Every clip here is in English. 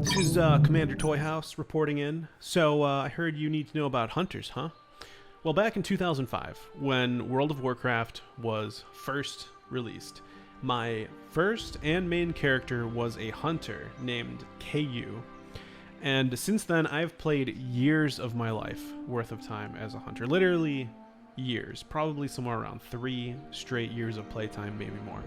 This is Commander Toyhouze reporting in. So I heard you need to know about hunters, huh? Well, back in 2005, when World of Warcraft was first released, my first and main character was a hunter named Kayu. And since then, I've played years of my life worth of time as a hunter. Literally years. Probably somewhere around 3 straight years of playtime, maybe more.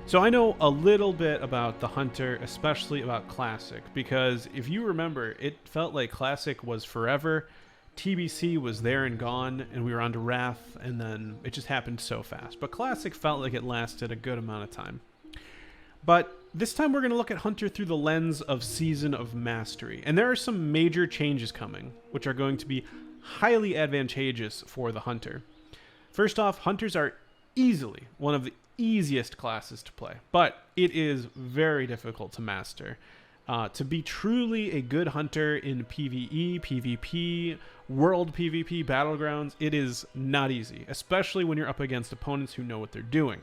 So I know a little bit about the hunter, especially about Classic, because if you remember, it felt like Classic was forever. TBC was there and gone, and we were on to Wrath, and then it just happened so fast. But Classic felt like it lasted a good amount of time. But this time we're going to look at Hunter through the lens of Season of Mastery. And there are some major changes coming, which are going to be highly advantageous for the Hunter. First off, Hunters are easily one of the easiest classes to play, but it is very difficult to master. To be truly a good hunter in PvE, PvP, World PvP, Battlegrounds, it is not easy, especially when you're up against opponents who know what they're doing.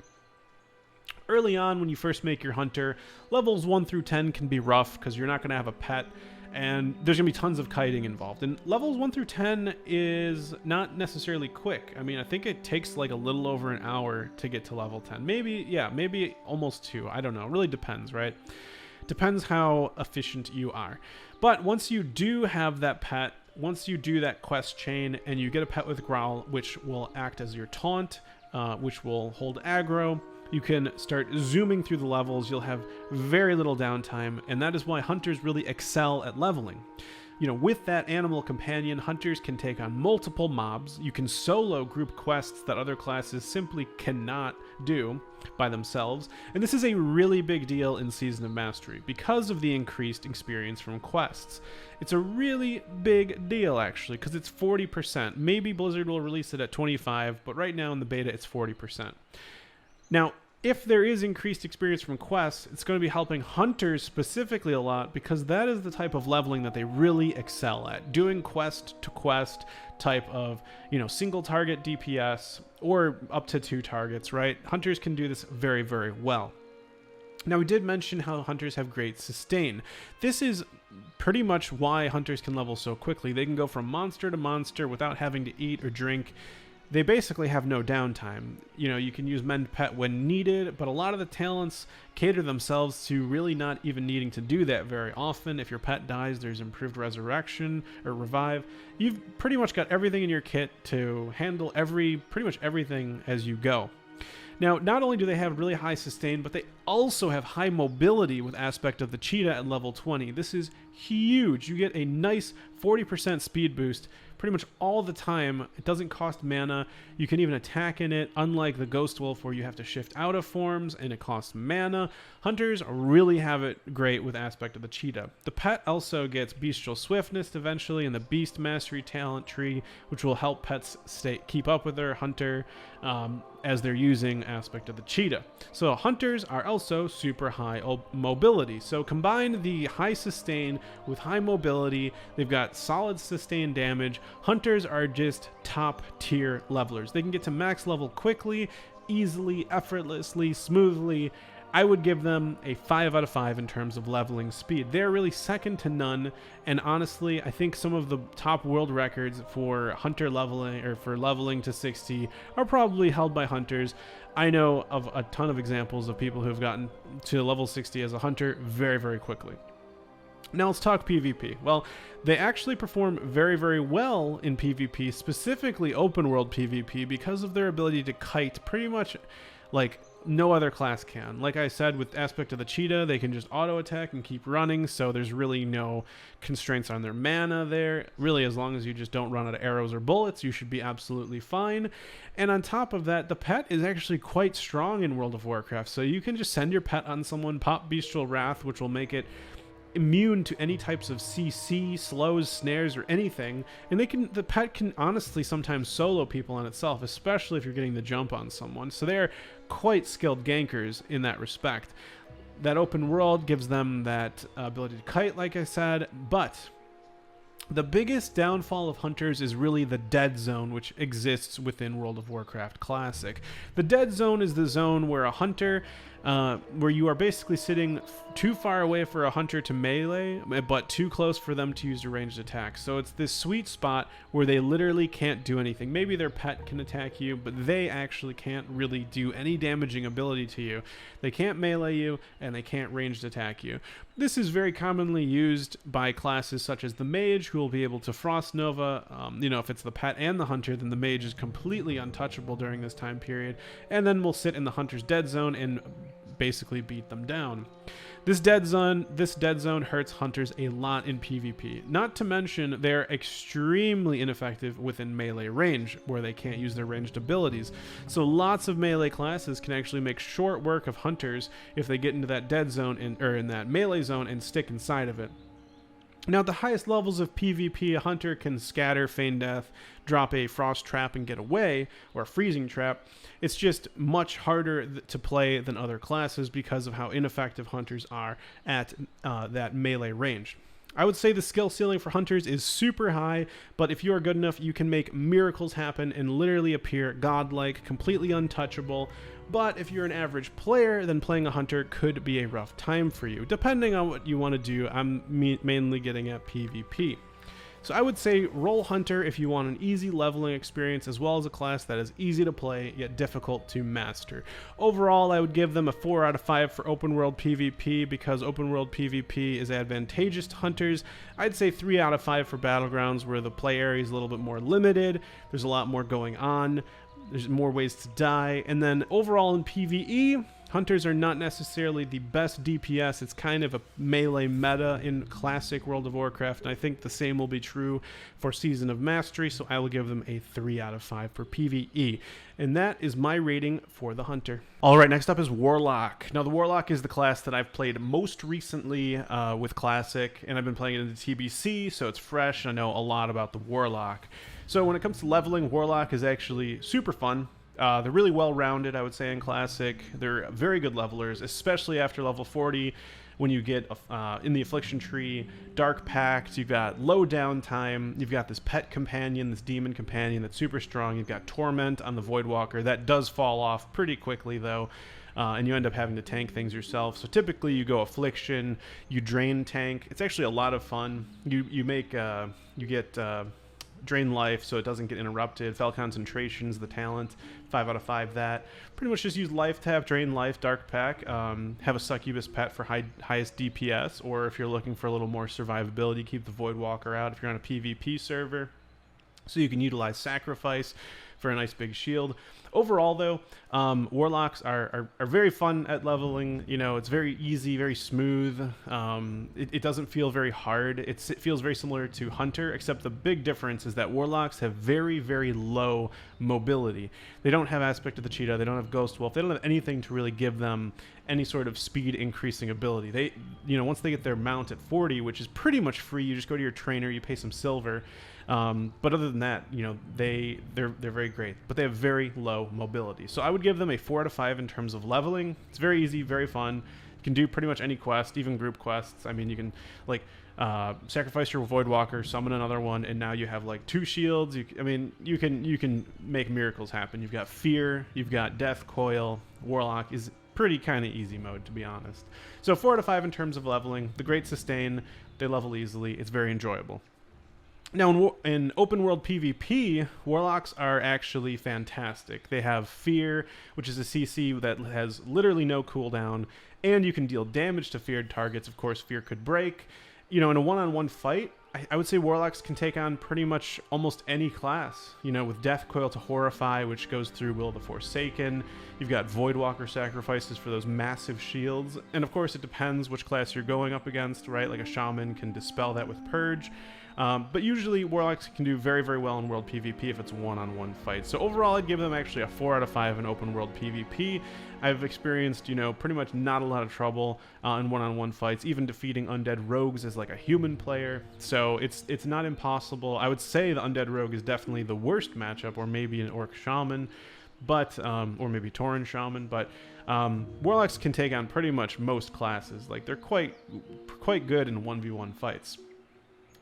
Early on, when you first make your hunter, levels 1 through 10 can be rough because you're not going to have a pet, and there's going to be tons of kiting involved. And levels 1 through 10 is not necessarily quick. I mean, I think it takes like a little over an hour to get to level 10. Maybe, yeah, maybe almost 2. I don't know. It really depends, right? Depends how efficient you are. But once you do have that pet, once you do that quest chain and you get a pet with growl, which will act as your taunt, which will hold aggro, you can start zooming through the levels. You'll have very little downtime, and that is why hunters really excel at leveling. You know, with that animal companion, hunters can take on multiple mobs. You can solo group quests that other classes simply cannot do by themselves. And this is a really big deal in Season of Mastery because of the increased experience from quests. It's a really big deal, actually, because it's 40%. Maybe Blizzard will release it at 25, but right now in the beta, it's 40%. Now, if there is increased experience from quests, it's going to be helping hunters specifically a lot because that is the type of leveling that they really excel at. Doing quest to quest type of, single target DPS or up to 2 targets, right? Hunters can do this very, very well. Now, we did mention how hunters have great sustain. This is pretty much why hunters can level so quickly. They can go from monster to monster without having to eat or drink. They basically have no downtime. You can use Mend Pet when needed, but a lot of the talents cater themselves to really not even needing to do that very often. If your pet dies, there's improved resurrection or revive. You've pretty much got everything in your kit to handle pretty much everything as you go. Now, not only do they have really high sustain, but they also have high mobility with Aspect of the Cheetah at level 20. This is huge. You get a nice 40% speed boost pretty much all the time. It doesn't cost mana. You can even attack in it, unlike the Ghost Wolf where you have to shift out of forms and it costs mana. Hunters really have it great with Aspect of the Cheetah. The pet also gets Bestial Swiftness eventually in the Beast Mastery talent tree, which will help pets keep up with their hunter as they're using Aspect of the Cheetah. So hunters are also super high mobility. So combine the high sustain with high mobility. They've got solid sustain damage. Hunters are just top tier levelers. They can get to max level quickly, easily, effortlessly, smoothly. I would give them a 5 out of 5 in terms of leveling speed. They're really second to none, and honestly, I think some of the top world records for hunter leveling or for leveling to 60 are probably held by hunters. I know of a ton of examples of people who have gotten to level 60 as a hunter very, very quickly. Now let's talk PvP. Well, they actually perform very, very well in PvP, specifically open world PvP, because of their ability to kite pretty much like no other class can. Like I said, with Aspect of the Cheetah, they can just auto attack and keep running, so there's really no constraints on their mana there. Really, as long as you just don't run out of arrows or bullets, you should be absolutely fine. And on top of that, the pet is actually quite strong in World of Warcraft, so you can just send your pet on someone, pop Bestial Wrath, which will make it immune to any types of CC, slows, snares, or anything, and the pet can honestly sometimes solo people on itself, especially if you're getting the jump on someone. So they're quite skilled gankers in that respect. That open world gives them that ability to kite, like I said, but the biggest downfall of hunters is really the dead zone, which exists within World of Warcraft Classic. The dead zone is the zone where a hunter where you are basically sitting too far away for a hunter to melee, but too close for them to use a ranged attack. So it's this sweet spot where they literally can't do anything. Maybe their pet can attack you, but they actually can't really do any damaging ability to you. They can't melee you, and they can't ranged attack you. This is very commonly used by classes such as the Mage, who will be able to Frost Nova. If it's the pet and the hunter, then the Mage is completely untouchable during this time period, and then will sit in the hunter's dead zone and basically beat them down. This dead zone hurts hunters a lot in PvP. Not to mention they're extremely ineffective within melee range, where they can't use their ranged abilities. So lots of melee classes can actually make short work of hunters if they get into that dead zone or in that melee zone and stick inside of it. Now, at the highest levels of PvP, a hunter can scatter, feign death, drop a frost trap and get away, or a freezing trap. It's just much harder to play than other classes because of how ineffective hunters are at that melee range. I would say the skill ceiling for hunters is super high, but if you are good enough, you can make miracles happen and literally appear godlike, completely untouchable. But if you're an average player, then playing a hunter could be a rough time for you. Depending on what you want to do, I'm mainly getting at PvP. So I would say roll hunter if you want an easy leveling experience, as well as a class that is easy to play yet difficult to master. Overall, I would give them a 4 out of 5 for open world PvP, because open world PvP is advantageous to hunters. I'd say 3 out of 5 for battlegrounds, where the play area is a little bit more limited. There's a lot more going on. There's more ways to die. And then overall in PvE, hunters are not necessarily the best DPS. It's kind of a melee meta in classic World of Warcraft, and I think the same will be true for Season of Mastery, so I will give them a 3 out of 5 for PvE. And that is my rating for the hunter. Alright, next up is Warlock. Now, the Warlock is the class that I've played most recently with Classic, and I've been playing it in the TBC, so it's fresh, and I know a lot about the Warlock. So when it comes to leveling, Warlock is actually super fun. They're really well-rounded, I would say, in Classic. They're very good levelers, especially after level 40, when you get in the Affliction tree, Dark Pact, you've got low downtime, you've got this pet companion, this demon companion that's super strong, you've got Torment on the Voidwalker. That does fall off pretty quickly, though, and you end up having to tank things yourself. So typically you go Affliction, you Drain tank. It's actually a lot of fun. You get Drain life so it doesn't get interrupted. Fell Concentration's the talent. 5 out of 5 that. Pretty much just use life tap, drain life, dark pack. Have a succubus pet for highest DPS, or if you're looking for a little more survivability, keep the Voidwalker out if you're on a PvP server. So you can utilize sacrifice for a nice big shield. Overall, though, Warlocks are very fun at leveling. You know, it's very easy, very smooth. It doesn't feel very hard. It feels very similar to Hunter, except the big difference is that Warlocks have very, very low mobility. They don't have Aspect of the Cheetah. They don't have Ghost Wolf. They don't have anything to really give them any sort of speed increasing ability. They, once they get their mount at 40, which is pretty much free, you just go to your trainer, you pay some silver. But other than that, they're very great, but they have very low mobility. So I would give them a 4 out of 5 in terms of leveling. It's very easy, very fun. You can do pretty much any quest, even group quests. I mean, you can sacrifice your Voidwalker, summon another one, and now you have like 2 shields. You can make miracles happen. You've got Fear, you've got Death Coil. Warlock is pretty kind of easy mode, to be honest. So 4 out of 5 in terms of leveling. The great sustain, they level easily. It's very enjoyable. Now, in open world PvP, Warlocks are actually fantastic. They have Fear, which is a CC that has literally no cooldown, and you can deal damage to feared targets. Of course, Fear could break. In a one-on-one fight, I would say Warlocks can take on pretty much almost any class. With Death Coil to Horrify, which goes through Will of the Forsaken. You've got Voidwalker sacrifices for those massive shields. And of course, it depends which class you're going up against, right? Like a Shaman can dispel that with Purge. But usually Warlocks can do very, very well in world PvP if it's one-on-one fight. So overall, I'd give them actually a 4 out of 5 in open world PvP. I've experienced, pretty much not a lot of trouble in one-on-one fights, even defeating undead rogues as like a human player. So it's not impossible. I would say the undead rogue is definitely the worst matchup, or maybe an orc shaman, but or maybe Tauren shaman. But Warlocks can take on pretty much most classes. Like they're quite good in 1v1 fights.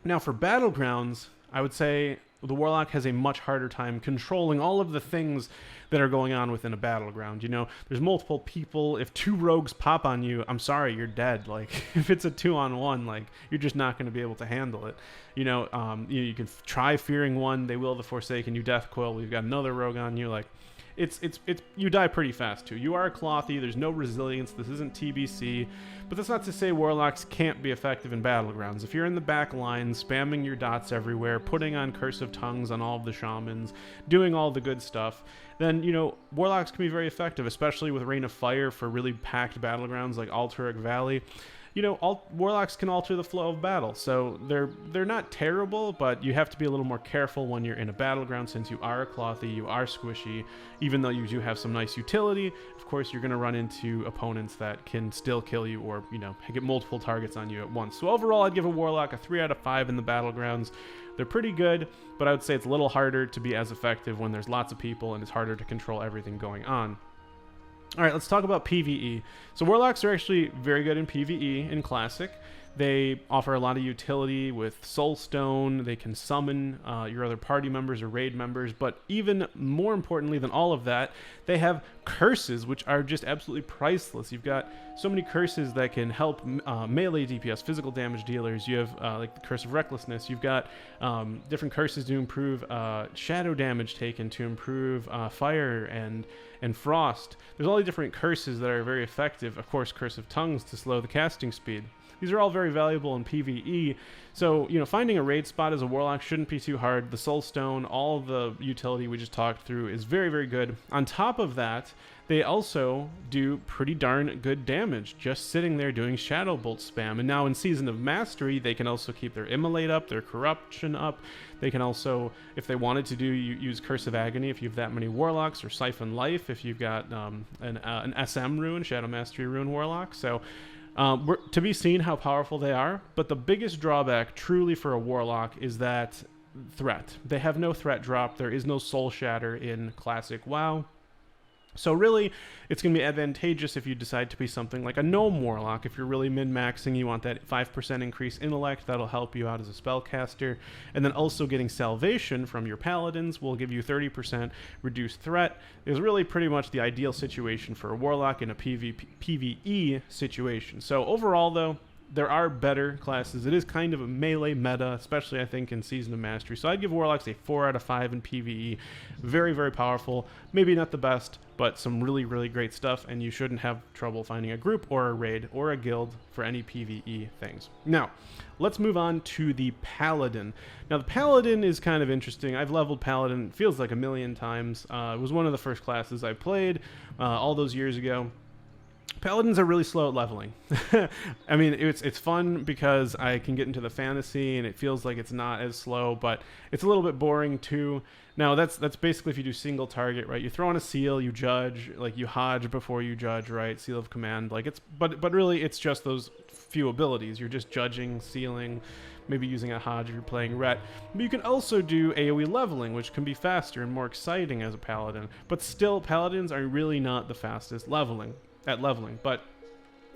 Now for Battlegrounds, I would say the Warlock has a much harder time controlling all of the things that are going on within a battleground. You know, there's multiple people. If 2 rogues pop on you, I'm sorry, you're dead. Like, if it's a 2-on-1, like, you're just not going to be able to handle it. You know, you can try fearing one. They will the Forsaken. You death quill. We've got another rogue on you. Like, it's you die pretty fast too. You are clothy. There's no resilience. This isn't TBC, but that's not to say Warlocks can't be effective in battlegrounds. If you're in the back line, spamming your dots everywhere, putting on Curse of Tongues on all of the shamans, doing all the good stuff, then, you know, Warlocks can be very effective, especially with Rain of Fire for really packed battlegrounds like Alterac Valley. You know, Warlocks can alter the flow of battle, so they're not terrible, but you have to be a little more careful when you're in a battleground, since you are clothy, you are squishy. Even though you do have some nice utility, of course you're going to run into opponents that can still kill you, or, you know, get multiple targets on you at once. So overall, I'd give a Warlock a 3 out of 5 in the battlegrounds. They're pretty good, but I would say it's a little harder to be as effective when there's lots of people and it's harder to control everything going on. All right, let's talk about PvE. So Warlocks are actually very good in PvE in Classic. They offer a lot of utility with Soulstone. They can summon your other party members or raid members, but even more importantly than all of that, they have curses, which are just absolutely priceless. You've got so many curses that can help melee DPS, physical damage dealers. You have like the Curse of Recklessness. You've got different curses to improve shadow damage taken, to improve fire and frost. There's all these different curses that are very effective. Of course, Curse of Tongues to slow the casting speed. These are all very valuable in PvE. So, you know, finding a raid spot as a Warlock shouldn't be too hard. The Soulstone, all the utility we just talked through is very, very good. On top of that, they also do pretty darn good damage, just sitting there doing Shadow Bolt spam. And now in Season of Mastery, they can also keep their Immolate up, their Corruption up. They can also, if they wanted to do, use Curse of Agony if you have that many Warlocks, or Siphon Life if you've got an SM rune, Shadow Mastery rune Warlock. So to be seen how powerful they are, but the biggest drawback truly for a Warlock is that threat. They have no threat drop. There is no Soul Shatter in Classic WoW. So really, it's going to be advantageous if you decide to be something like a Gnome Warlock. If you're really min-maxing, you want that 5% increase intellect. That'll help you out as a spellcaster. And then also getting Salvation from your Paladins will give you 30% reduced threat. Is really pretty much the ideal situation for a Warlock in a PvE situation. So overall, though, there are better classes. It is kind of a melee meta, especially I think in Season of Mastery. So I'd give Warlocks a 4 out of 5 in PvE. Very, very powerful. Maybe not the best, but some really, really great stuff, and you shouldn't have trouble finding a group or a raid or a guild for any PvE things. Now, let's move on to the Paladin. Now, the Paladin is kind of interesting. I've leveled Paladin, it feels like a million times. It was one of the first classes I played all those years ago. Paladins are really slow at leveling. I mean, it's fun because I can get into the fantasy and it feels like it's not as slow, but it's a little bit boring too. Now, that's basically if you do single target, right? You throw on a seal, you judge, like you hodge before you judge, right? Seal of command, like but really it's just those few abilities. You're just judging, sealing, maybe using a hodge if you're playing Ret. But you can also do AoE leveling, which can be faster and more exciting as a Paladin. But still, Paladins are really not the fastest at leveling, but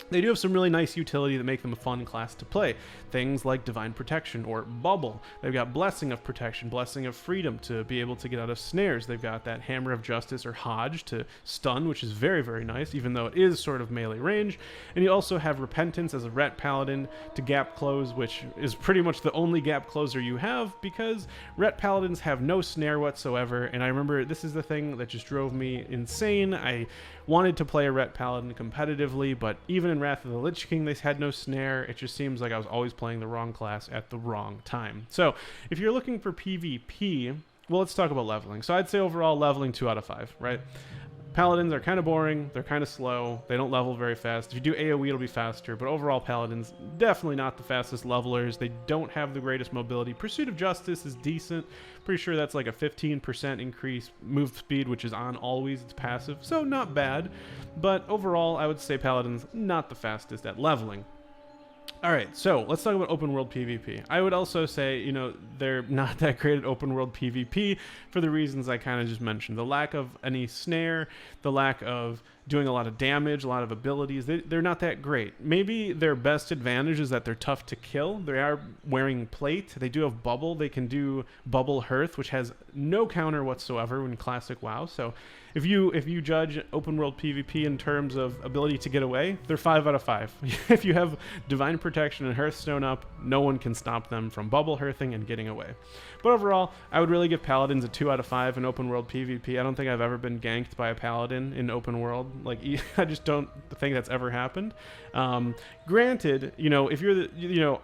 they do have some really nice utility that make them a fun class to play. Things like Divine Protection or Bubble. They've got Blessing of Protection, Blessing of Freedom to be able to get out of snares. They've got that Hammer of Justice or Hodge to stun, which is very, very nice, even though it is sort of melee range. And you also have Repentance as a Ret Paladin to gap close, which is pretty much the only gap closer you have, because Ret Paladins have no snare whatsoever. And I remember this is the thing that just drove me insane. I wanted to play a Ret Paladin competitively, but even in Wrath of the Lich King, they had no snare. It just seems like I was always playing the wrong class at the wrong time. So if you're looking for PvP, well, let's talk about leveling. So I'd say overall leveling 2 out of 5, right? Paladins are kind of boring. They're kind of slow. They don't level very fast. If you do AoE, it'll be faster, but overall Paladins, definitely not the fastest levelers. They don't have the greatest mobility. Pursuit of Justice is decent. Pretty sure that's like a 15% increase move speed, which is on always. It's passive, so not bad. But overall, I would say Paladins, not the fastest at leveling. All right, so let's talk about open world PvP. I would also say, you know, they're not that great at open world PvP for the reasons I kind of just mentioned. The lack of any snare, the lack of doing a lot of damage, a lot of abilities. They're not that great. Maybe their best advantage is that they're tough to kill. They are wearing plate. They do have bubble. They can do bubble hearth, which has no counter whatsoever in classic WoW. So if you judge open world PvP in terms of ability to get away, they're 5 out of 5. If you have divine protection and hearthstone up, no one can stop them from bubble hearthing and getting away. But overall, I would really give paladins a 2 out of 5 in open world PvP. I don't think I've ever been ganked by a paladin in open world. Like, I just don't think that's ever happened. Granted, if you're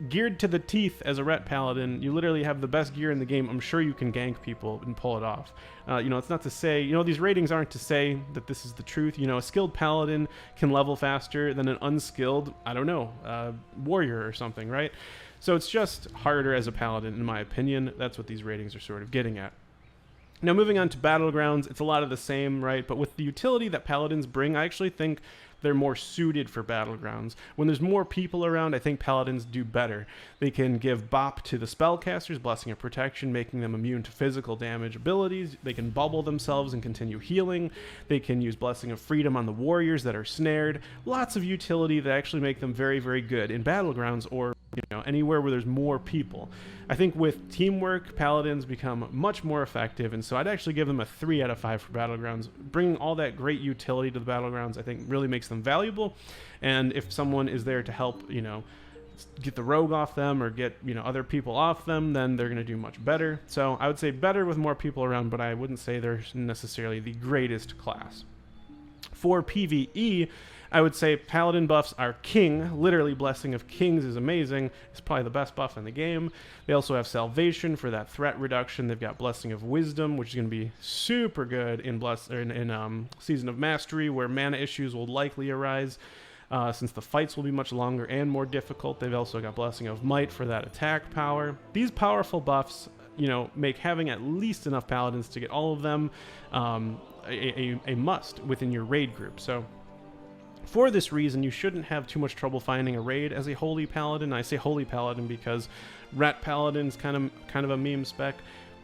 geared to the teeth as a ret paladin, you literally have the best gear in the game. I'm sure you can gank people and pull it off. It's not to say, these ratings aren't to say that this is the truth. A skilled paladin can level faster than an unskilled, warrior or something, right? So it's just harder as a paladin, in my opinion. That's what these ratings are sort of getting at. Now, moving on to battlegrounds, it's a lot of the same, right? But with the utility that paladins bring, I actually think they're more suited for battlegrounds. When there's more people around, I think paladins do better. They can give bop to the spellcasters, Blessing of Protection, making them immune to physical damage abilities. They can bubble themselves and continue healing. They can use Blessing of Freedom on the warriors that are snared. Lots of utility that actually make them very, very good in battlegrounds or anywhere where there's more people. I think with teamwork, paladins become much more effective, and so I'd actually give them a 3 out of 5 for battlegrounds. Bringing all that great utility to the battlegrounds, I think, really makes them valuable. And if someone is there to help, get the rogue off them or get, other people off them, then they're going to do much better. So I would say better with more people around, but I wouldn't say they're necessarily the greatest class. For PvE, I would say Paladin buffs are king. Literally, Blessing of Kings is amazing. It's probably the best buff in the game. They also have Salvation for that threat reduction. They've got Blessing of Wisdom, which is going to be super good in Season of Mastery, where mana issues will likely arise. Since the fights will be much longer and more difficult. They've also got Blessing of Might for that attack power. These powerful buffs, make having at least enough Paladins to get all of them a must within your raid group. So for this reason, you shouldn't have too much trouble finding a raid as a Holy Paladin. I say Holy Paladin because Rat Paladin's kind of a meme spec.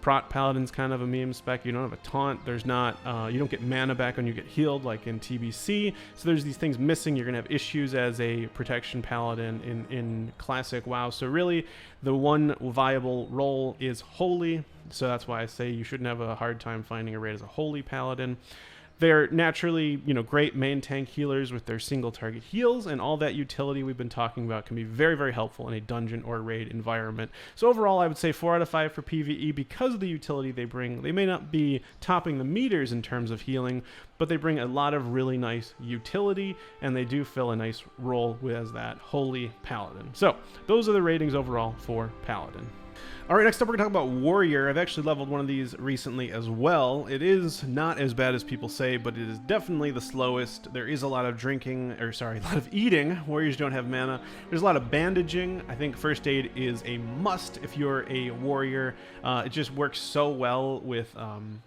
Prot Paladin's kind of a meme spec. You don't have a taunt. There's not, you don't get mana back when you get healed like in TBC. So there's these things missing. You're going to have issues as a protection paladin in classic WoW. So really the one viable role is Holy. So that's why I say you shouldn't have a hard time finding a raid as a Holy Paladin. They're naturally, great main tank healers with their single target heals, and all that utility we've been talking about can be very, very helpful in a dungeon or raid environment. So overall, I would say 4 out of 5 for PvE because of the utility they bring. They may not be topping the meters in terms of healing, but they bring a lot of really nice utility, and they do fill a nice role as that Holy Paladin. So those are the ratings overall for Paladin. All right, next up we're going to talk about Warrior. I've actually leveled one of these recently as well. It is not as bad as people say, but it is definitely the slowest. There is a lot of a lot of eating. Warriors don't have mana. There's a lot of bandaging. I think First Aid is a must if you're a warrior. It just works so well with,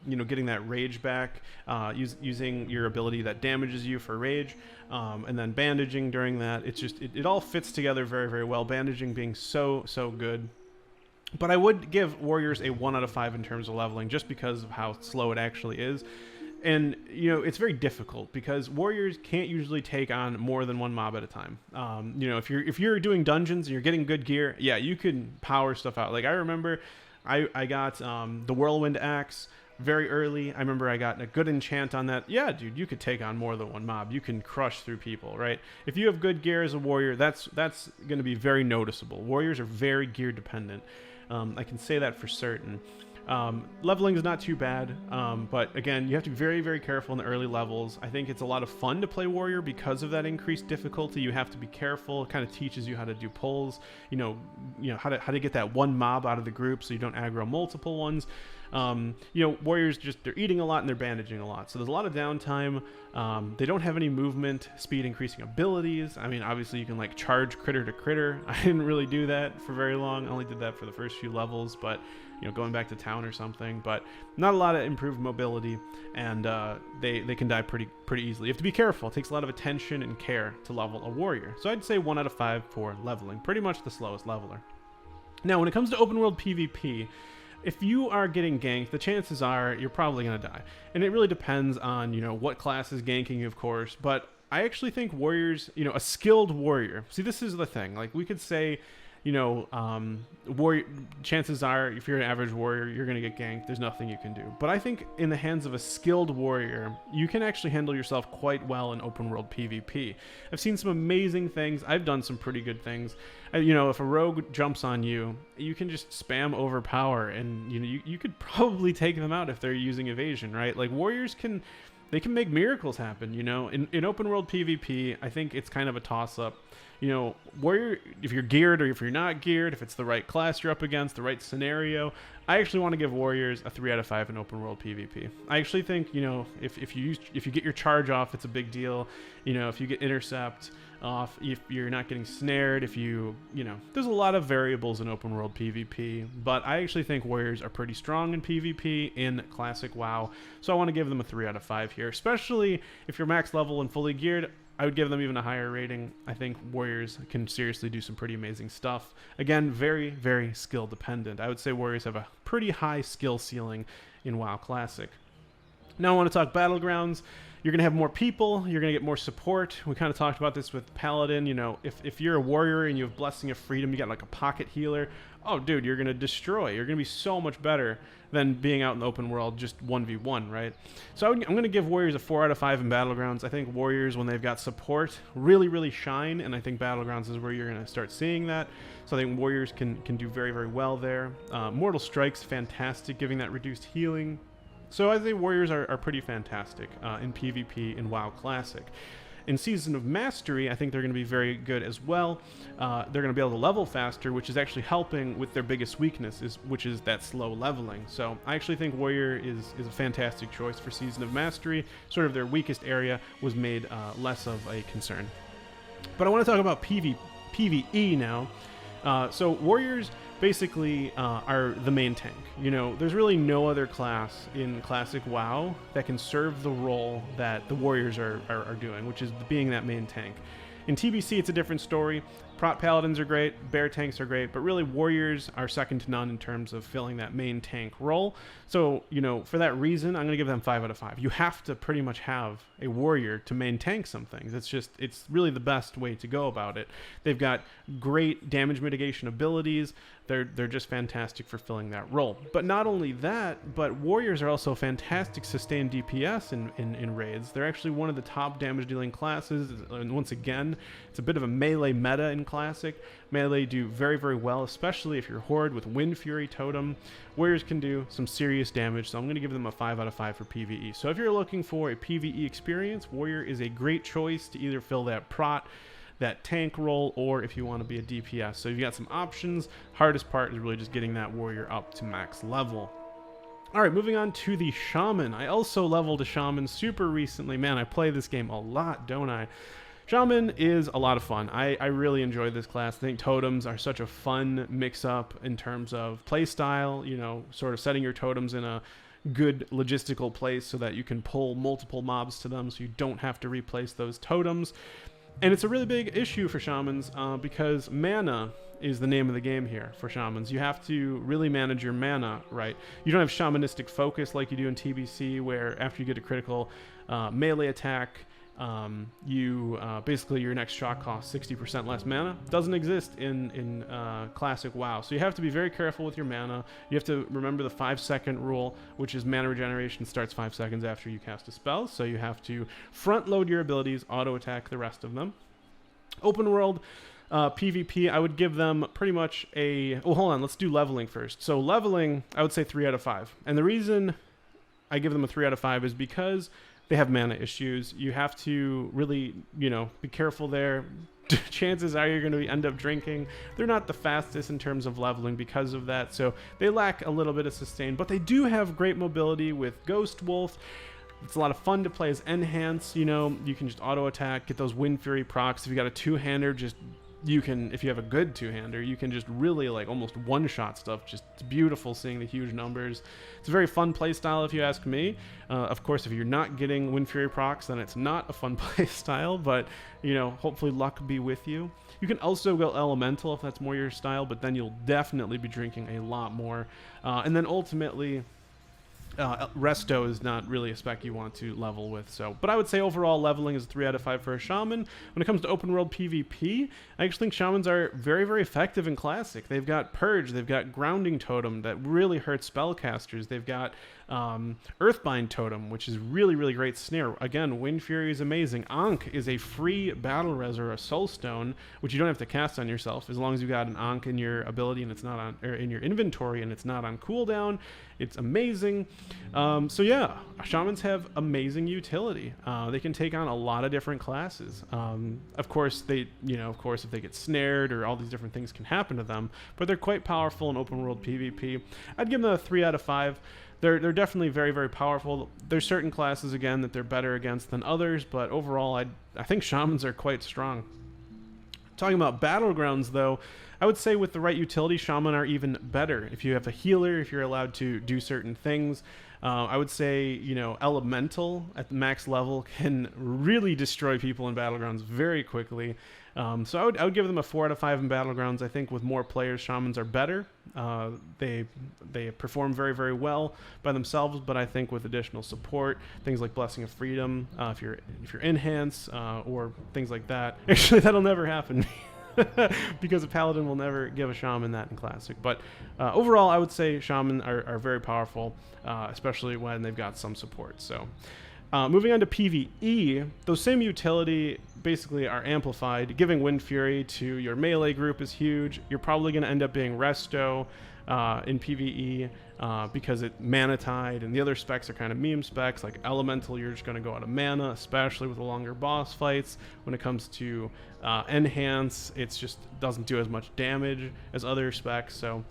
getting that rage back, using your ability that damages you for rage, and then bandaging during that. It's just, it all fits together very, very well. Bandaging being so, so good. But I would give Warriors a 1 out of 5 in terms of leveling just because of how slow it actually is. And, it's very difficult because Warriors can't usually take on more than one mob at a time. If you're doing dungeons and you're getting good gear, yeah, you can power stuff out. Like I remember I got the Whirlwind Axe very early. I remember I got a good enchant on that. Yeah, dude, you could take on more than one mob. You can crush through people, right? If you have good gear as a warrior, that's going to be very noticeable. Warriors are very gear dependent. I can say that for certain. Leveling is not too bad, but again, you have to be very, very careful in the early levels. I think it's a lot of fun to play Warrior because of that increased difficulty. You have to be careful. It kind of teaches you how to do pulls, how to get that one mob out of the group so you don't aggro multiple ones. Warriors they're eating a lot and they're bandaging a lot. So there's a lot of downtime. They don't have any movement, speed increasing abilities. I mean, obviously you can like charge critter to critter. I didn't really do that for very long. I only did that for the first few levels, but going back to town or something, but not a lot of improved mobility, and they can die pretty easily. You have to be careful. It takes a lot of attention and care to level a warrior. So I'd say 1 out of 5 for leveling. Pretty much the slowest leveler. Now, when it comes to open world PvP, if you are getting ganked, the chances are you're probably going to die. And it really depends on, what class is ganking you, of course. But I actually think warriors, a skilled warrior. See, this is the thing. Like, we could say, warrior, chances are, if you're an average warrior, you're going to get ganked. There's nothing you can do. But I think in the hands of a skilled warrior, you can actually handle yourself quite well in open world PvP. I've seen some amazing things. I've done some pretty good things. If a rogue jumps on you, you can just spam overpower, and you could probably take them out if they're using evasion, right? Like, warriors can make miracles happen. In open world PvP, I think it's kind of a toss up. Warrior, if you're geared or if you're not geared, if it's the right class you're up against, the right scenario, I actually want to give warriors a 3 out of 5 in open world PvP. I actually think, if you get your charge off, it's a big deal. If you get intercept off, if you're not getting snared, there's a lot of variables in open world PvP, but I actually think warriors are pretty strong in PvP in classic WoW, so I want to give them a 3 out of 5 here, especially if you're max level and fully geared. I would give them even a higher rating. I think warriors can seriously do some pretty amazing stuff. Again, very, very skill dependent. I would say warriors have a pretty high skill ceiling in WoW Classic. Now I want to talk Battlegrounds. You're going to have more people. You're going to get more support. We kind of talked about this with Paladin. If you're a warrior and you have Blessing of Freedom, you got like a pocket healer. Oh, dude, you're going to destroy. You're going to be so much better than being out in the open world just 1v1, right? So I'm going to give warriors a 4 out of 5 in Battlegrounds. I think warriors, when they've got support, really, really shine, and I think Battlegrounds is where you're going to start seeing that. So I think warriors can do very, very well there. Mortal Strike's fantastic, giving that reduced healing. So I think warriors are pretty fantastic in PvP in WoW Classic. In Season of Mastery, I think they're going to be very good as well. They're going to be able to level faster, which is actually helping with their biggest weakness, which is that slow leveling. So I actually think Warrior is a fantastic choice for Season of Mastery. Sort of their weakest area was made less of a concern. But I want to talk about PvE now. So Warriors basically are the main tank. There's really no other class in Classic WoW that can serve the role that the Warriors are doing, which is being that main tank. In TBC, it's a different story. Prot Paladins are great, Bear tanks are great, but really Warriors are second to none in terms of filling that main tank role. So, for that reason, I'm going to give them 5 out of 5. You have to pretty much have a Warrior to main tank some things. It's really the best way to go about it. They've got great damage mitigation abilities. They're just fantastic for filling that role. But not only that, but Warriors are also fantastic sustained DPS in raids. They're actually one of the top damage dealing classes. And once again, it's a bit of a melee meta in Classic. Melee do very, very well, especially if you're Horde with Wind Fury Totem. Warriors can do some serious damage, so I'm going to give them a 5 out of 5 for PvE. So if you're looking for a PvE experience, Warrior is a great choice to either fill that prot, that tank role, or if you want to be a DPS. So you've got some options. Hardest part is really just getting that warrior up to max level. All right, moving on to the Shaman. I also leveled a Shaman super recently. Man, I play this game a lot, don't I? Shaman is a lot of fun. I really enjoy this class. I think totems are such a fun mix-up in terms of playstyle, sort of setting your totems in a good logistical place so that you can pull multiple mobs to them so you don't have to replace those totems. And it's a really big issue for Shamans because mana is the name of the game here for Shamans. You have to really manage your mana, right? You don't have shamanistic focus like you do in TBC, where after you get a critical melee attack, basically your next shot costs 60% less mana. Doesn't exist in Classic WoW. So you have to be very careful with your mana. You have to remember the 5-second rule, which is mana regeneration starts 5 seconds after you cast a spell. So you have to front load your abilities, auto attack the rest of them. Open world PvP, I would give them pretty much hold on, let's do leveling first. So leveling, I would say 3 out of 5. And the reason I give them a 3 out of 5 is because they have mana issues. You have to really, be careful there. Chances are you're going to end up drinking. They're not the fastest in terms of leveling because of that, so they lack a little bit of sustain, but they do have great mobility with Ghost Wolf. It's a lot of fun to play as Enhance. You can just auto attack, get those Wind Fury procs. If you got a two-hander, if you have a good two-hander, you can just really almost one-shot stuff. Just it's beautiful seeing the huge numbers. It's a very fun playstyle if you ask me. Of course, if you're not getting Wind Fury procs, then it's not a fun playstyle, but hopefully luck be with you. You can also go elemental if that's more your style, but then you'll definitely be drinking a lot more. And then ultimately, resto is not really a spec you want to level with. So, but I would say overall leveling is a 3 out of 5 for a shaman. When it comes to open world PvP, I actually think shamans are very, very effective in classic. They've got purge, they've got grounding totem that really hurts spellcasters. They've got Earthbind Totem, which is really, really great snare. Again, Wind Fury is amazing. Ankh is a free battle res or a soul stone, which you don't have to cast on yourself as long as you got an Ankh in your ability and it's not on, or in your inventory and it's not on cooldown. It's amazing. So yeah, shamans have amazing utility. They can take on a lot of different classes. Of course, if they get snared or all these different things can happen to them, but they're quite powerful in open world PvP. I'd give them a 3 out of 5. They're definitely very, very powerful. There's certain classes, again, that they're better against than others, but overall, I think shamans are quite strong. Talking about battlegrounds, though, I would say with the right utility, shaman are even better. If you have a healer, if you're allowed to do certain things, I would say, elemental at the max level can really destroy people in battlegrounds very quickly. So I would give them a 4 out of 5 in battlegrounds. I think with more players, shamans are better. They perform very, very well by themselves, but I think with additional support, things like Blessing of Freedom, if you're enhance, or things like that. Actually, that'll never happen. Because a paladin will never give a shaman that in classic. But overall, I would say shaman are very powerful, especially when they've got some support. So moving on to PvE, those same utility basically are amplified. Giving Wind Fury to your melee group is huge. You're probably going to end up being resto in PvE because it mana tied, and the other specs are kind of meme specs. Like elemental, you're just going to go out of mana, especially with the longer boss fights. When it comes to enhance, it's just doesn't do as much damage as other specs. So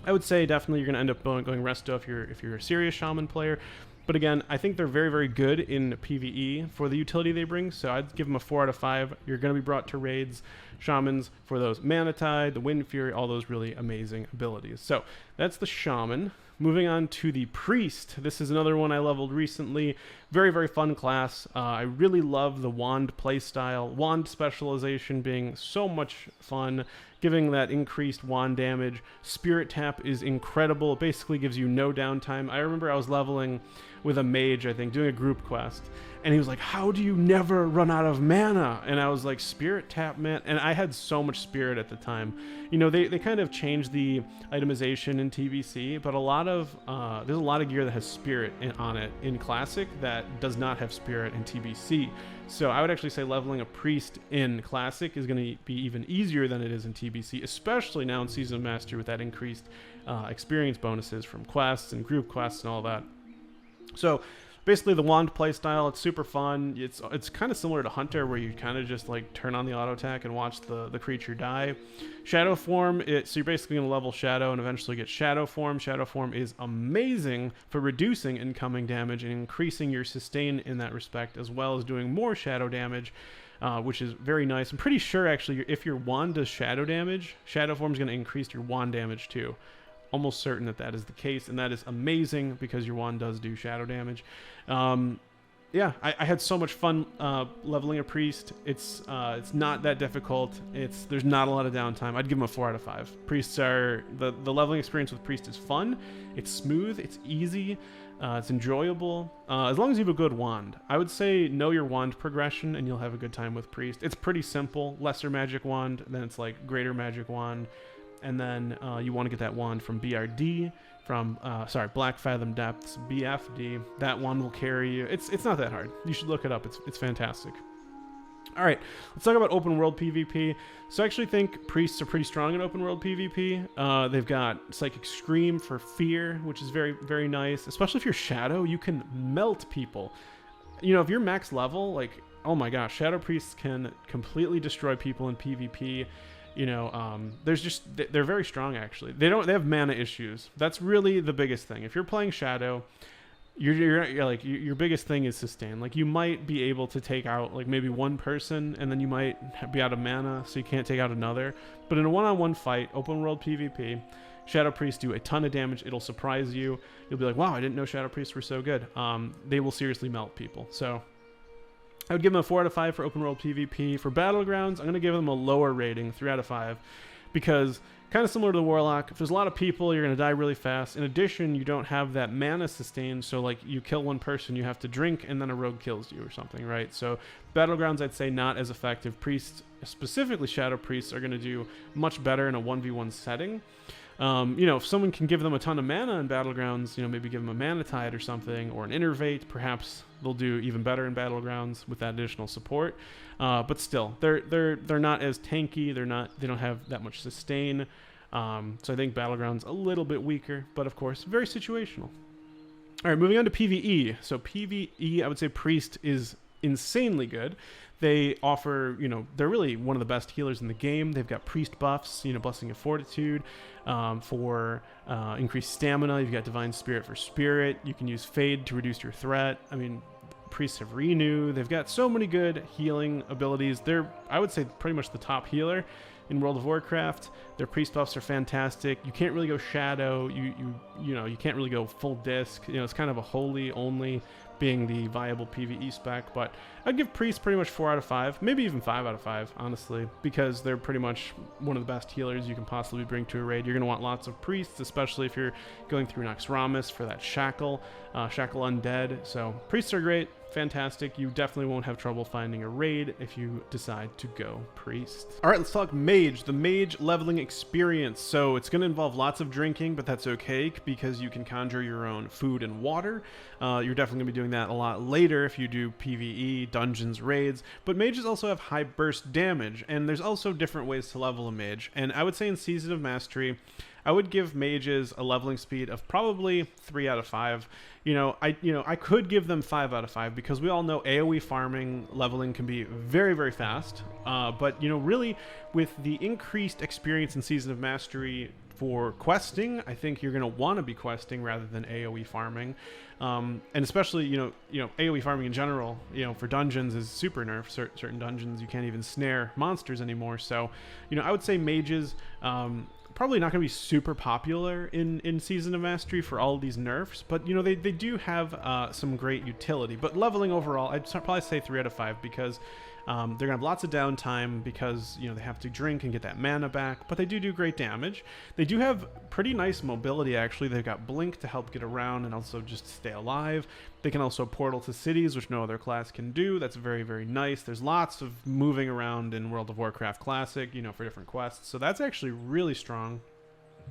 I would say definitely you're going to end up going resto if you're a serious shaman player. But again, I think they're very, very good in PvE for the utility they bring, so I'd give them a 4 out of 5. You're going to be brought to raids, shamans, for those mana tide, the Wind Fury, all those really amazing abilities. So that's the shaman. Moving on to the priest. This is another one I leveled recently. Very, very fun class. I really love the wand playstyle. Wand specialization being so much fun, giving that increased wand damage. Spirit tap is incredible. It basically gives you no downtime. I remember I was leveling with a mage, I think, doing a group quest, and he was like, how do you never run out of mana? And I was like, spirit tap, man. And I had so much spirit at the time. They kind of changed the itemization in TBC, but there's a lot of gear that has spirit on it in classic that does not have spirit in TBC. So I would actually say leveling a priest in classic is going to be even easier than it is in TBC, especially now in Season of Mastery with that increased experience bonuses from quests and group quests and all that. So basically the wand playstyle, it's super fun. It's kind of similar to Hunter, where you kind of just like turn on the auto attack and watch the creature die. Shadow form, so you're basically going to level shadow and eventually get shadow form. Shadow form is amazing for reducing incoming damage and increasing your sustain in that respect, as well as doing more shadow damage, which is very nice. I'm pretty sure actually if your wand does shadow damage, shadow form is going to increase your wand damage too. Almost certain that is the case, and that is amazing because your wand does do shadow damage. Yeah, I had so much fun leveling a priest. It's not that difficult. There's not a lot of downtime. I'd give them a 4 out of 5. Priests are the leveling experience with priest is fun. It's smooth. It's easy. It's enjoyable as long as you have a good wand. I would say know your wand progression, and you'll have a good time with priest. It's pretty simple. Lesser magic wand, then it's like greater magic wand. And then you want to get that wand from BRD, from Black Fathom Depths, BFD. That wand will carry you. It's not that hard. You should look it up. It's fantastic. All right, let's talk about open world PvP. So I actually think priests are pretty strong in open world PvP. They've got Psychic Scream for fear, which is very, very nice. Especially if you're Shadow, you can melt people. If you're max level, like, oh my gosh, Shadow priests can completely destroy people in PvP. They're very strong actually. They have mana issues. That's really the biggest thing. If you're playing Shadow, your biggest thing is sustain. Like you might be able to take out like maybe one person, and then you might be out of mana, so you can't take out another. But in a one-on-one fight, open world PvP, Shadow Priests do a ton of damage. It'll surprise you. You'll be like, wow, I didn't know Shadow Priests were so good. They will seriously melt people. So I would give them a 4 out of 5 for open world PvP. For Battlegrounds, I'm going to give them a lower rating, 3 out of 5, because kind of similar to the Warlock, if there's a lot of people, you're going to die really fast. In addition, you don't have that mana sustain, so like you kill one person, you have to drink, and then a rogue kills you or something, right? So Battlegrounds, I'd say not as effective. Priests, specifically Shadow Priests, are going to do much better in a 1v1 setting. If someone can give them a ton of mana in Battlegrounds, maybe give them a Mana Tide or something, or an Innervate, perhaps they'll do even better in Battlegrounds with that additional support. But still, they're not as tanky. They don't have that much sustain. So I think Battlegrounds a little bit weaker, but of course very situational. All right, moving on to PvE. So PvE, I would say Priest is insanely good. They offer, they're really one of the best healers in the game. They've got priest buffs, Blessing of Fortitude for increased stamina. You've got Divine Spirit for spirit. You can use Fade to reduce your threat. I mean, priests have Renew. They've got so many good healing abilities. They're, I would say, pretty much the top healer in World of Warcraft. Their priest buffs are fantastic. You can't really go Shadow. You can't really go full disc. It's kind of a holy only being the viable PvE spec, but I'd give priests pretty much 4 out of 5, maybe even 5 out of 5, honestly, because they're pretty much one of the best healers you can possibly bring to a raid. You're going to want lots of priests, especially if you're going through Naxxramas for that Shackle Undead. So priests are great, fantastic. You definitely won't have trouble finding a raid if you decide to go priest. All right, let's talk Mage, the Mage leveling experience. So it's going to involve lots of drinking, but that's okay because you can conjure your own food and water. You're definitely going to be doing that a lot later if you do PvE, dungeons, raids, but mages also have high burst damage, and there's also different ways to level a mage. And I would say in Season of Mastery, I would give mages a leveling speed of probably 3 out of 5. I could give them 5 out of 5 because we all know AoE farming leveling can be very, very fast. But really with the increased experience in Season of Mastery for questing, I think you're going to want to be questing rather than AoE farming. And especially, AoE farming in general, for dungeons is super nerfed. Certain dungeons, you can't even snare monsters anymore. So, I would say mages, probably not going to be super popular in Season of Mastery for all of these nerfs, but they do have some great utility. But leveling overall, I'd probably say 3 out of 5 because they're gonna have lots of downtime because they have to drink and get that mana back, but they do great damage. They do have pretty nice mobility actually. They've got Blink to help get around and also just stay alive. They can also portal to cities, which no other class can do. That's very, very nice. There's lots of moving around in World of Warcraft Classic, for different quests, so that's actually really strong.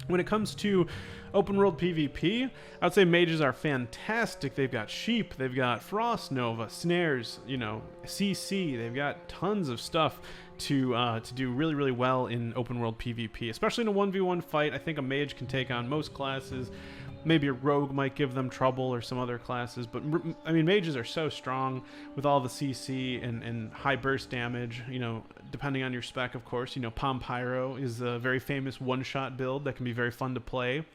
When it comes to open world PvP, I would say mages are fantastic. They've got Sheep, they've got Frost Nova, Snares, CC. They've got tons of stuff to do really, really well in open world PvP, especially in a 1v1 fight. I think a mage can take on most classes. Maybe a rogue might give them trouble or some other classes, but I mean, mages are so strong with all the CC and high burst damage, depending on your spec, of course. Palm Pyro is a very famous one-shot build that can be very fun to play.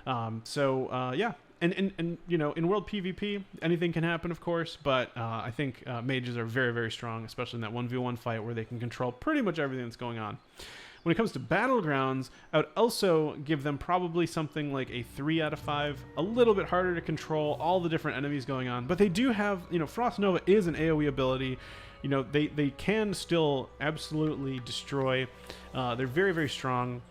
Yeah. And in world PvP, anything can happen, of course, but I think mages are very, very strong, especially in that 1v1 fight where they can control pretty much everything that's going on. When it comes to Battlegrounds, I would also give them probably something like a 3 out of 5, a little bit harder to control, all the different enemies going on, but they do have, Frost Nova is an AoE ability. They can still absolutely destroy. They're very, very strong.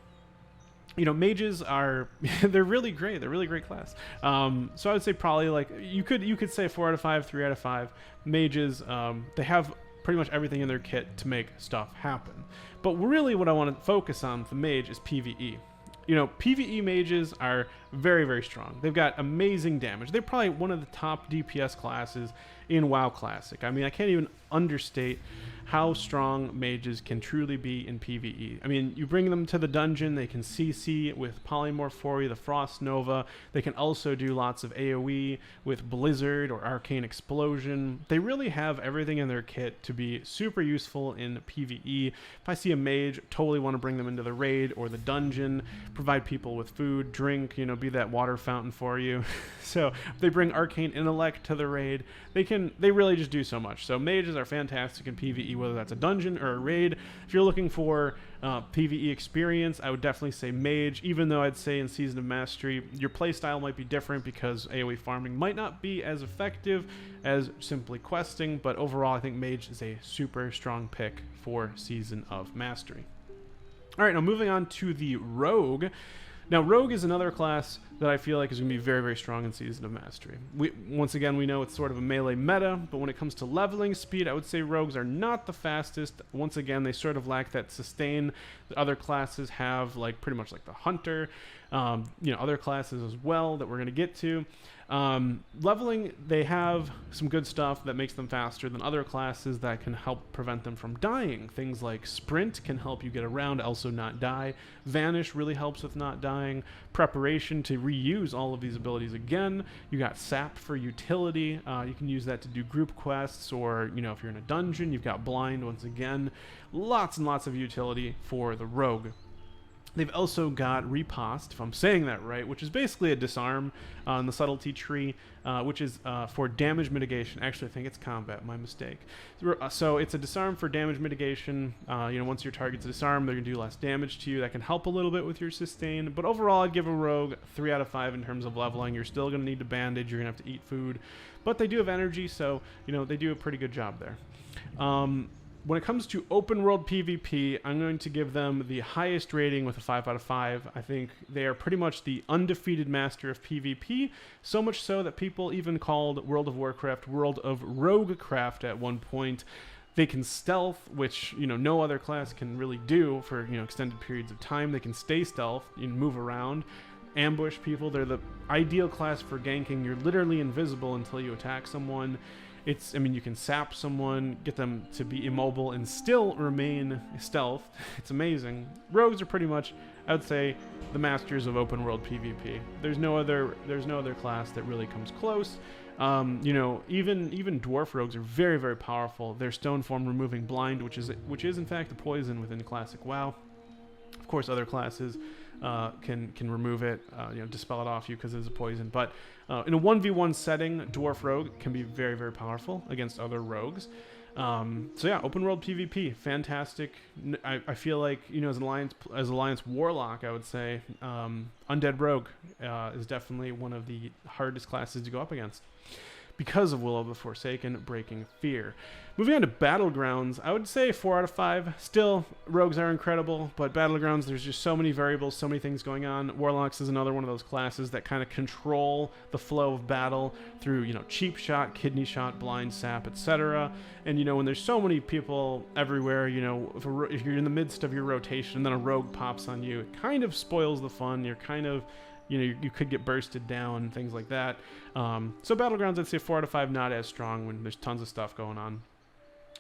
Mages are, they're really great. They're a really great class. So I would say probably like, you could say 4 out of 5, 3 out of 5. Mages, they have pretty much everything in their kit to make stuff happen. But really what I want to focus on with the mage is PvE. PvE mages are very, very strong. They've got amazing damage. They're probably one of the top DPS classes in WoW Classic. I mean, I can't even understate how strong mages can truly be in PvE. I mean, you bring them to the dungeon, they can CC with Polymorph for you, the Frost Nova. They can also do lots of AoE with Blizzard or Arcane Explosion. They really have everything in their kit to be super useful in PvE. If I see a mage, totally want to bring them into the raid or the dungeon, provide people with food, drink, be that water fountain for you. So if they bring Arcane Intellect to the raid, they really just do so much. So mages are fantastic in PvE PvE, whether that's a dungeon or a raid. If you're looking for PvE experience, I would definitely say Mage, even though I'd say in Season of Mastery, your playstyle might be different because AoE farming might not be as effective as simply questing, but overall I think Mage is a super strong pick for Season of Mastery. Alright, now moving on to the Rogue. Now, Rogue is another class that I feel like is going to be very, very strong in Season of Mastery. Once again, we know it's sort of a melee meta, but when it comes to leveling speed, I would say Rogues are not the fastest. Once again, they sort of lack that sustain that other classes have, like pretty much like the Hunter, other classes as well that we're going to get to. Leveling, they have some good stuff that makes them faster than other classes that can help prevent them from dying. Things like Sprint can help you get around, also not die. Vanish really helps with not dying. Preparation to reuse all of these abilities again. You got Sap for utility. You can use that to do group quests, or if you're in a dungeon, you've got Blind once again. Lots and lots of utility for the Rogue. They've also got Riposte, if I'm saying that right, which is basically a disarm on the subtlety tree, which is for damage mitigation. Actually, I think it's combat, my mistake. So it's a disarm for damage mitigation. Once your target's disarmed, they're going to do less damage to you. That can help a little bit with your sustain. But overall, I'd give a Rogue 3 out of 5 in terms of leveling. You're still going to need to bandage. You're going to have to eat food. But they do have energy, so they do a pretty good job there. When it comes to open world PvP, I'm going to give them the highest rating with a 5 out of 5. I think they are pretty much the undefeated master of PvP, so much so that people even called World of Warcraft World of Roguecraft at one point. They can stealth, which no other class can really do for extended periods of time. They can stay stealth and move around, ambush people. They're the ideal class for ganking. You're literally invisible until you attack someone. You can sap someone, get them to be immobile and still remain stealth. It's amazing. Rogues are pretty much, I would say, the masters of open world PvP. There's no other class that really comes close. Even dwarf rogues are very, very powerful. Their stone form removing blind, which is in fact a poison within classic WoW. Of course, other classes can remove it, dispel it off you because it's a poison. But in a 1v1 setting, Dwarf Rogue can be very, very powerful against other rogues. Open world PvP, fantastic. I feel like as Alliance Warlock, I would say Undead Rogue is definitely one of the hardest classes to go up against because of Will of the Forsaken breaking fear. Moving on to Battlegrounds, I would say 4 out of 5. Still, rogues are incredible, but Battlegrounds, there's just so many variables, so many things going on. Warlocks is another one of those classes that kind of control the flow of battle through, cheap shot, kidney shot, blind sap, etc. And, when there's so many people everywhere, if you're in the midst of your rotation and then a rogue pops on you, it kind of spoils the fun. You're kind of you could get bursted down, things like that. So Battlegrounds, I'd say 4 out of 5, not as strong when there's tons of stuff going on.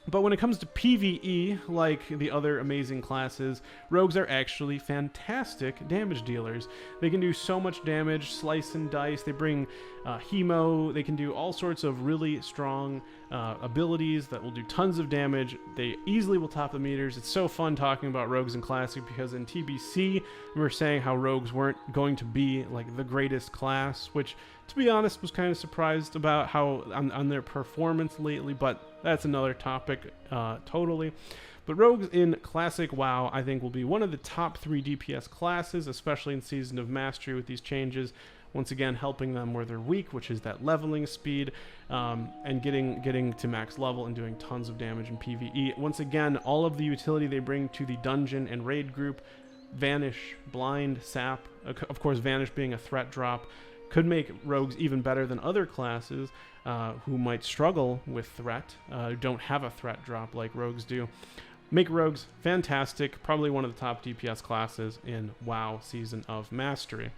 But when it comes to PvE, like the other amazing classes, rogues are actually fantastic damage dealers. They can do so much damage, slice and dice. They bring hemo. They can do all sorts of really strong abilities that will do tons of damage. They easily will top the meters. It's so fun talking about rogues in Classic because in TBC, we were saying how rogues weren't going to be like the greatest class, which, to be honest, was kind of surprised about how on their performance lately, but that's another topic totally. But rogues in Classic WoW, I think, will be one of the top 3 DPS classes, especially in Season of Mastery with these changes. Once again, helping them where they're weak, which is that leveling speed, and getting to max level and doing tons of damage in PvE. Once again, all of the utility they bring to the dungeon and raid group, Vanish, Blind, Sap, of course Vanish being a threat drop, could make rogues even better than other classes who might struggle with threat, don't have a threat drop like rogues do. Make rogues fantastic, probably one of the top DPS classes in WoW Season of Mastery.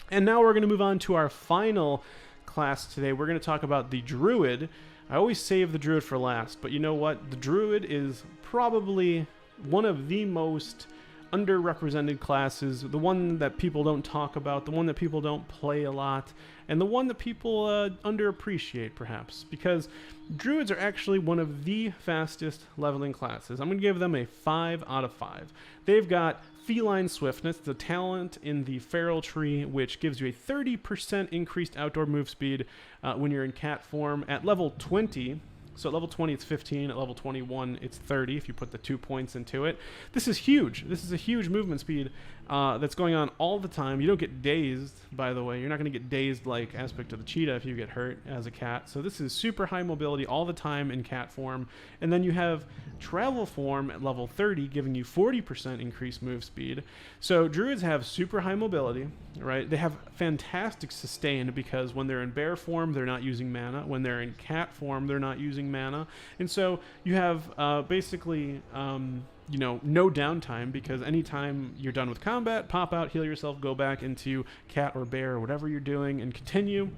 And now we're going to move on to our final class today. We're going to talk about the Druid. I always save the Druid for last, but you know what? The Druid is probably one of the most underrepresented classes, the one that people don't talk about, the one that people don't play a lot, and the one that people underappreciate perhaps, because Druids are actually one of the fastest leveling classes. I'm going to give them a 5 out of 5. They've got Feline Swiftness, the talent in the Feral Tree, which gives you a 30% increased outdoor move speed when you're in cat form. At level 20, So at level 20, it's 15. At level 21, it's 30 if you put the 2 points into it. This is huge. This is a huge movement speed that's going on all the time. You don't get dazed, by the way. You're not going to get dazed like Aspect of the Cheetah if you get hurt as a cat. So this is super high mobility all the time in cat form. And then you have travel form at level 30, giving you 40% increased move speed. So druids have super high mobility, right? They have fantastic sustain because when they're in bear form, they're not using mana. When they're in cat form, they're not using mana. And so you have basically you know, no downtime, because anytime you're done with combat, pop out, heal yourself, go back into cat or bear or whatever you're doing and continue.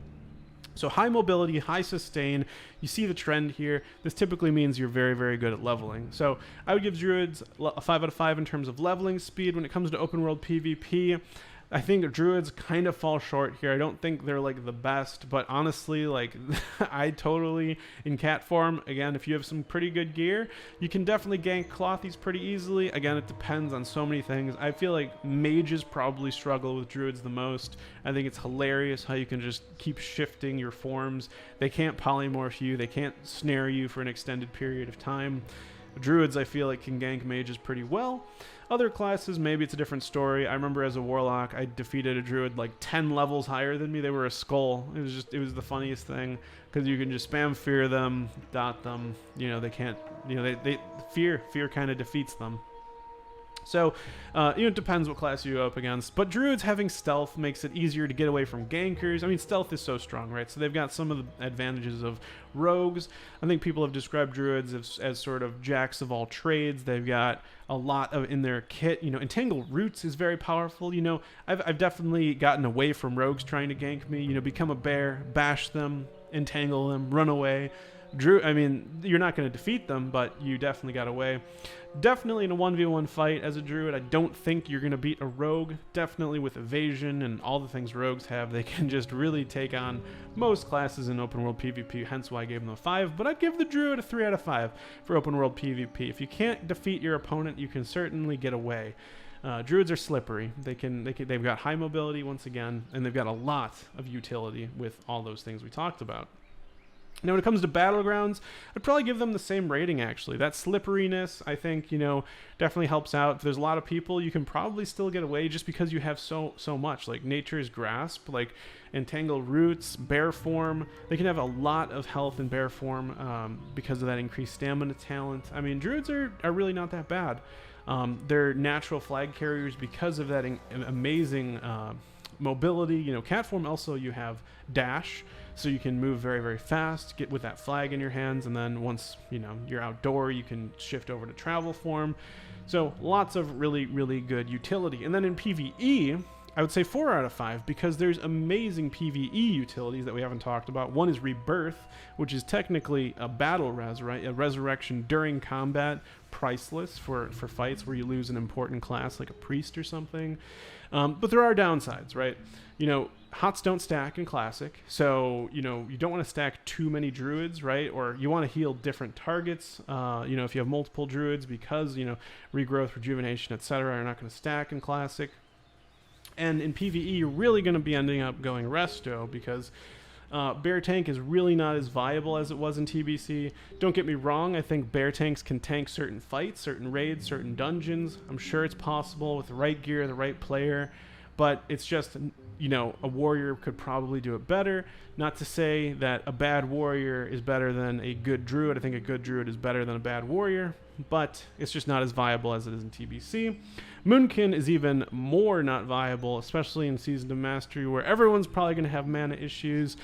So high mobility, high sustain. You see the trend here. This typically means you're very, very good at leveling. So I would give druids a 5 out of 5 in terms of leveling speed. When it comes to open world PvP, I think druids kind of fall short here. I don't think they're like the best, but honestly, like I totally, in cat form, again, if you have some pretty good gear, you can definitely gank clothies pretty easily. Again, it depends on so many things. I feel like mages probably struggle with druids the most. I think it's hilarious how you can just keep shifting your forms. They can't polymorph you. They can't snare you for an extended period of time. Druids, I feel like, can gank mages pretty well. Other classes, maybe it's a different story. I remember as a warlock, I defeated a druid like 10 levels higher than me. They were a skull. It was the funniest thing, because you can just spam fear them, dot them. You know, they can't, you know, fear kind of defeats them. So, you know, it depends what class you go up against. But druids having stealth makes it easier to get away from gankers. I mean, stealth is so strong, right? So they've got some of the advantages of rogues. I think people have described druids as sort of jacks of all trades. They've got a lot of in their kit. You know, Entangle Roots is very powerful. You know, I've definitely gotten away from rogues trying to gank me. You know, become a bear, bash them, entangle them, run away. I mean, you're not going to defeat them, but you definitely got away. Definitely in a 1v1 fight as a druid, I don't think you're going to beat a rogue. Definitely with evasion and all the things rogues have, they can just really take on most classes in open world PvP, hence why I gave them a 5. But I'd give the druid a 3 out of 5 for open world PvP. If you can't defeat your opponent, you can certainly get away. Druids are slippery. They've got high mobility once again, and they've got a lot of utility with all those things we talked about. Now, when it comes to battlegrounds, I'd probably give them the same rating, actually. That slipperiness, I think, you know, definitely helps out. If there's a lot of people, you can probably still get away just because you have so much. Like Nature's Grasp, like Entangle Roots, Bear Form. They can have a lot of health in Bear Form because of that increased stamina talent. I mean, Druids are really not that bad. They're natural flag carriers because of that amazing mobility. You know, cat form also, you have dash, so you can move very, very fast, get with that flag in your hands, and then once, you know, you're outdoor, you can shift over to travel form. So lots of really, really good utility. And then in PvE, I would say 4 out of 5, because there's amazing PvE utilities that we haven't talked about. One is Rebirth, which is technically a battle res, right? A resurrection during combat, priceless for fights where you lose an important class like a priest or something. But there are downsides, right? You know, hots don't stack in Classic, so, you know, you don't want to stack too many druids, right? Or you want to heal different targets, you know, if you have multiple druids, because, you know, regrowth, rejuvenation, etc. are not going to stack in Classic. And in PvE, you're really going to be ending up going Resto, because Bear Tank is really not as viable as it was in TBC. Don't get me wrong, I think Bear Tanks can tank certain fights, certain raids, certain dungeons. I'm sure it's possible with the right gear, the right player, but it's just, you know, a warrior could probably do it better. Not to say that a bad warrior is better than a good druid. I think a good druid is better than a bad warrior, but it's just not as viable as it is in TBC. Moonkin is even more not viable, especially in Season of Mastery, where everyone's probably going to have mana issues.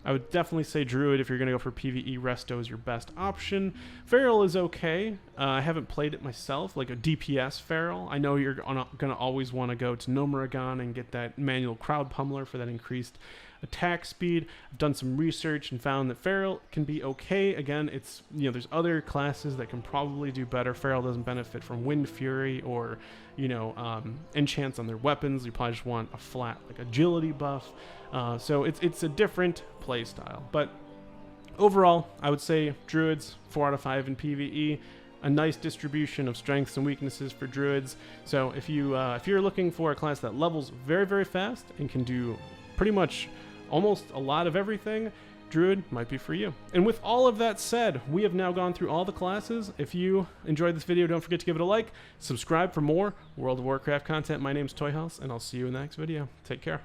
I would definitely say Druid, if you're going to go for PvE, Resto is your best option. Feral is okay. I haven't played it myself, like a DPS Feral. I know you're going to always want to go to Nomuragon and get that manual crowd pummeler for that increased attack speed. I've done some research and found that Feral can be okay. Again, it's, you know, there's other classes that can probably do better. Feral doesn't benefit from Wind Fury or, you know, enchants on their weapons. You probably just want a flat, like, agility buff. So it's a different play style. But overall, I would say Druids, 4 out of 5 in PvE. A nice distribution of strengths and weaknesses for Druids. So if you're looking for a class that levels very, very fast and can do pretty much almost a lot of everything, Druid might be for you. And with all of that said, we have now gone through all the classes. If you enjoyed this video, don't forget to give it a like, subscribe for more World of Warcraft content. My name's Toyhouze, and I'll see you in the next video. Take care.